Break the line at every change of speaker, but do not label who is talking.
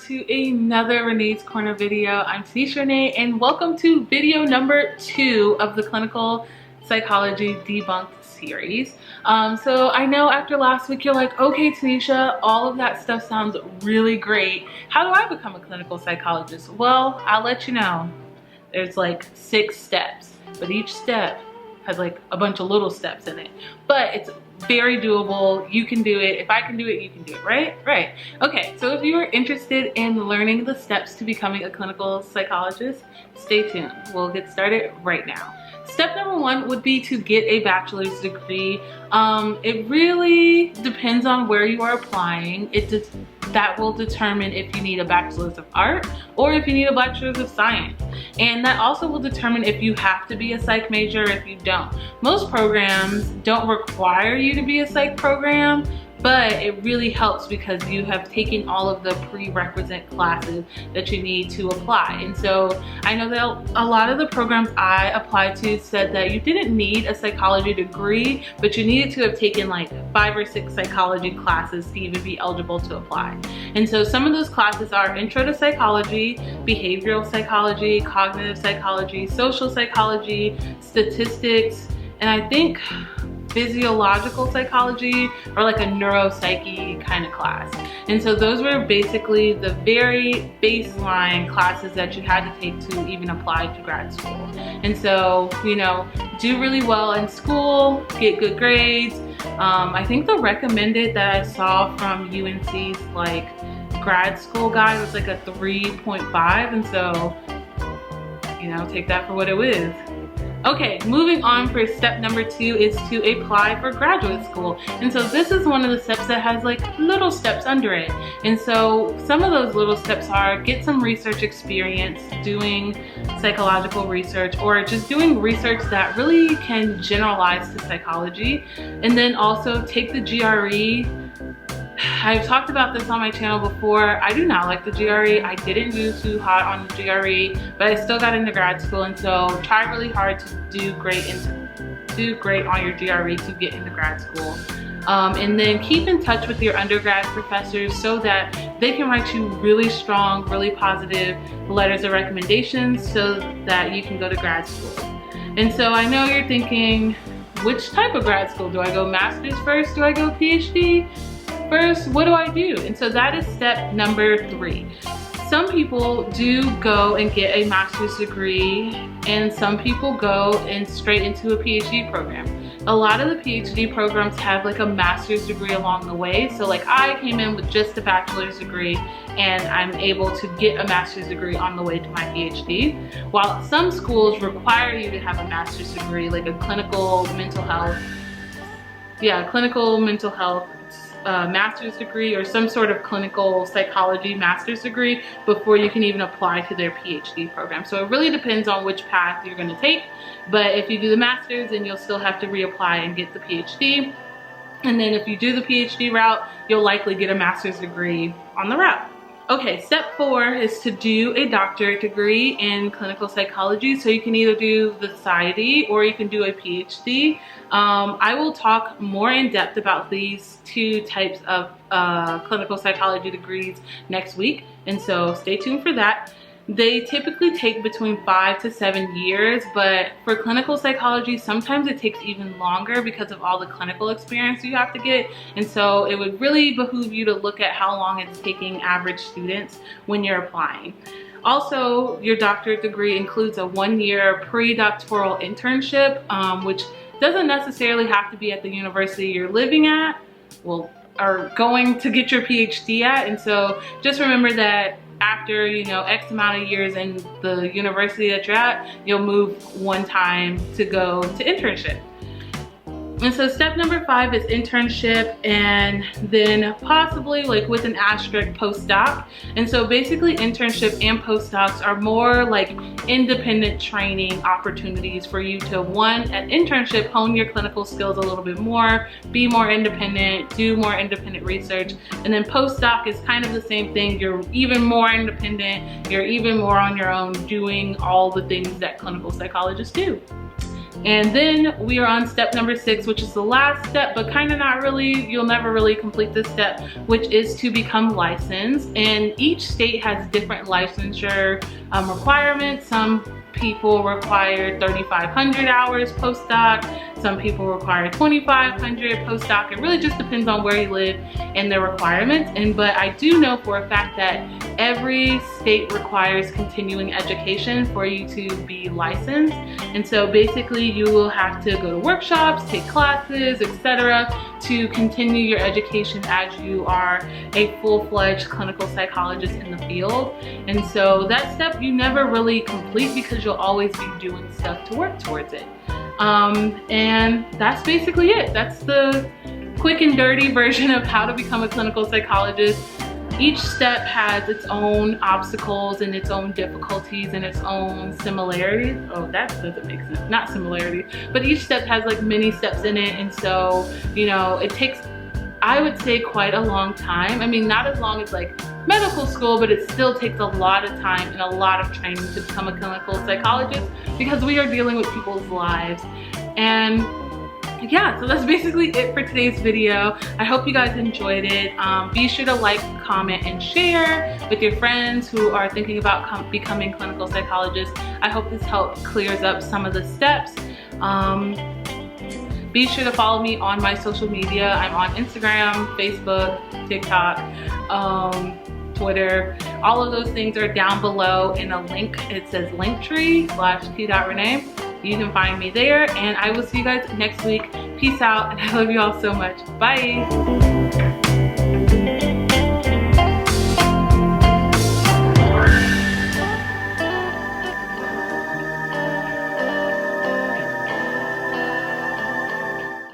to another Renae's Corner video. I'm Renae and welcome to video number 2 of the Clinical Psychology Debunked series. So I know after last week you're like, okay Tanisha, all of that stuff sounds really great. How do I become a clinical psychologist? Well, I'll let you know. There's like 6 steps, but each step has like a bunch of little steps in it. But it's very doable. You can do it. If I can do it, you can do it, right? Right. Okay, so if you are interested in learning the steps to becoming a clinical psychologist, stay tuned. We'll get started right now. Step number 1 would be to get a bachelor's degree. It really depends on where you are applying. That will determine if you need a bachelor's of art or if you need a bachelor's of science. And that also will determine if you have to be a psych major or if you don't. Most programs don't require you to be a psych program, but it really helps because you have taken all of the prerequisite classes that you need to apply. And so I know that a lot of the programs I applied to said that you didn't need a psychology degree, but you needed to have taken like 5 or 6 psychology classes to even be eligible to apply. And so some of those classes are Intro to Psychology, Behavioral Psychology, Cognitive Psychology, Social Psychology, Statistics, and I think physiological psychology, or like a neuropsyche kind of class. And so those were basically the very baseline classes that you had to take to even apply to grad school. And so, you know, do really well in school, get good grades. I think the recommended that I saw from UNC's like grad school guide was like a 3.5, and so, you know, take that for what it is. Okay, moving on for step number 2 is to apply for graduate school. And so this is one of the steps that has like little steps under it. And so some of those little steps are get some research experience doing psychological research or just doing research that really can generalize to psychology. And then also take the GRE. I've talked about this on my channel before. I do not like the GRE. I didn't do too hot on the GRE, but I still got into grad school, and so try really hard to do great on your GRE to get into grad school. And then keep in touch with your undergrad professors so that they can write you really strong, really positive letters of recommendations so that you can go to grad school. And so I know you're thinking, which type of grad school? Do I go master's first? Do I go PhD first? What do I do? And so that is step number 3. Some people do go and get a master's degree, and some people go straight into a PhD program. A lot of the PhD programs have like a master's degree along the way. So like I came in with just a bachelor's degree and I'm able to get a master's degree on the way to my PhD. While some schools require you to have a master's degree, like a clinical mental health master's degree or some sort of clinical psychology master's degree before you can even apply to their PhD program. So it really depends on which path you're going to take. But if you do the master's, then you'll still have to reapply and get the PhD. And then if you do the PhD route, you'll likely get a master's degree on the route. Okay, step 4 is to do a doctorate degree in clinical psychology. So you can either do the PsyD or you can do a PhD. I will talk more in depth about these 2 types of clinical psychology degrees next week. And so stay tuned for that. They typically take between 5 to 7 years, but for clinical psychology, sometimes it takes even longer because of all the clinical experience you have to get. And so it would really behoove you to look at how long it's taking average students when you're applying. Also, your doctorate degree includes a 1-year pre-doctoral internship, which doesn't necessarily have to be at the university you're living at, or going to get your PhD at. And so just remember that after, you know, X amount of years in the university that you're at, you'll move one time to go to internship. And so step number 5 is internship, and then possibly like with an asterisk postdoc. And so basically internship and postdocs are more like independent training opportunities for you to, at internship, hone your clinical skills a little bit more, be more independent, do more independent research. And then postdoc is kind of the same thing. You're even more independent, you're even more on your own, doing all the things that clinical psychologists do. And then we are on step number 6, which is the last step, but kind of not really. You'll never really complete this step, which is to become licensed. And each state has different licensure requirements. Some people require 3,500 hours postdoc. Some people require 2,500 postdoc. It really just depends on where you live and their requirements. But I do know for a fact that every state requires continuing education for you to be licensed. And so basically you will have to go to workshops, take classes, etc. to continue your education as you are a full-fledged clinical psychologist in the field. And so that step you never really complete because you'll always be doing stuff to work towards it. And that's basically it. That's the quick and dirty version of how to become a clinical psychologist. Each step has its own obstacles and its own difficulties and its own similarities. Oh, that doesn't make sense. Not similarities, but each step has like many steps in it. And so, you know, it takes, I would say, quite a long time. I mean, not as long as like medical school, but it still takes a lot of time and a lot of training to become a clinical psychologist because we are dealing with people's lives. And yeah, so that's basically it for today's video. I hope you guys enjoyed it. Be sure to like, comment, and share with your friends who are thinking about becoming clinical psychologists. I hope this help clears up some of the steps. Be sure to follow me on my social media. I'm on Instagram, Facebook, TikTok, Twitter. All of those things are down below in a link. It says linktree/t.renae. You can find me there, and I will see you guys next week. Peace out, and I love you all so much. Bye.